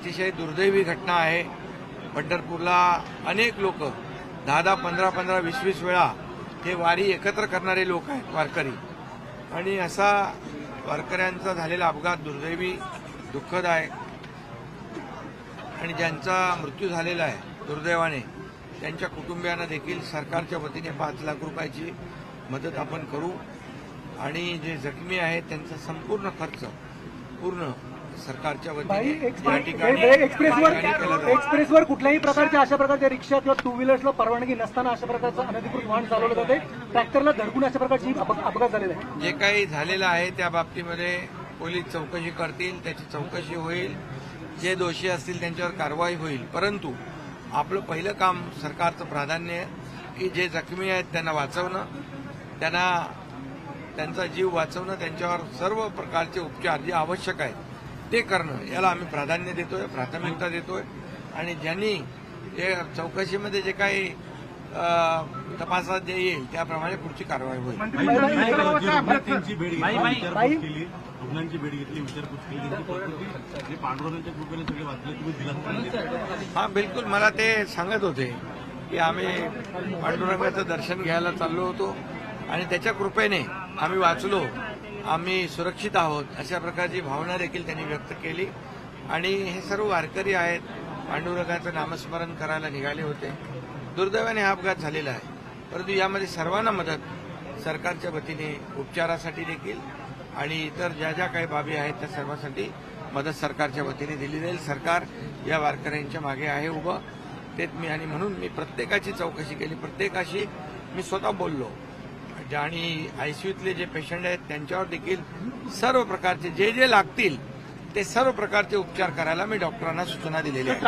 अतिशय दुर्दैवी घटना आहे। पंढरपूरला अनेक लोक 10-10, 15-15, 20-20 वेळा हे वारी एकत्र करणारे लोक आहेत वारकरी, आणि असा वारकऱ्यांचा झालेला अपघात दुर्दैवी दुःखद आहे। आणि ज्यांचा मृत्यू झालेला आहे दुर्दैवाने त्यांच्या कुटुंबियांना देखील सरकारच्या वतीने 5 लाख रुपयाची मदत आपण करू, आणि जे जखमी आहेत त्यांचा संपूर्ण खर्च पूर्ण सरकारच्या वतीने या ठिकाणी एक्सप्रेसवर कुठल्याही प्रकारच्या अशा प्रकारच्या रिक्षा किंवा टू व्हीलर्सला परवानगी नसताना अशा प्रकारचं अनधिकृत वाहन चालवलं जाते, ट्रॅक्टरला धडकून अशा प्रकारची अपघात झालेला आहे। जे काही झालेलं आहे त्या बाबतीमध्ये पोलीस चौकशी करतील, त्याची चौकशी होईल, जे दोषी असतील त्यांच्यावर कारवाई होईल। परंतु आपलं पहिलं काम सरकारचं प्राधान्य की जे जखमी आहेत त्यांना वाचवणं, त्यांचा जीव वाचवणं, त्यांच्यावर सर्व प्रकारचे उपचार जे आवश्यक आहेत ते करणं, याला आम्ही प्राधान्य देतोय, प्राथमिकता देतोय। आणि ज्यांनी हे चौकशीमध्ये जे काही तपासात जे येईल त्याप्रमाणे पुढची कारवाई होईल। रुग्णांची भेट घेतली, विचारपूस केली, पांडुरंगाच्या कृपेने सगळे वाचले, तुम्ही दिला? हा, बिलकुल मला ते सांगत होते की आम्ही पांडुरंगाचं दर्शन घ्यायला चाललो होतो आणि त्याच्या कृपेने आम्ही वाचलो, आम्ही सुरक्षित आहोत, अशा प्रकारची भावना देखील त्यांनी व्यक्त केली। आणि हे सर्व वारकरी आहेत, पांडुरंगाचं नामस्मरण करायला निघाले होते। दुर्दैवाने हा अपघात झालेला आहे, परंतु यामध्ये सर्वांना मदत सरकारच्या वतीने उपचारासाठी देखील आणि इतर ज्या ज्या काही बाबी आहेत त्या सर्वांसाठी मदत सरकारच्या वतीने दिली जाईल। सरकार या वारकऱ्यांच्या मागे आहे उभं, तेच मी, आणि म्हणून मी प्रत्येकाची चौकशी केली, प्रत्येकाशी मी स्वतः बोललो, आणि आयसीयूतले जे पेशंट आहेत त्यांच्यावर देखील सर्व प्रकारचे जे जे लागतील ते सर्व प्रकारचे उपचार करायला मी डॉक्टरांना सूचना दिलेली आहे।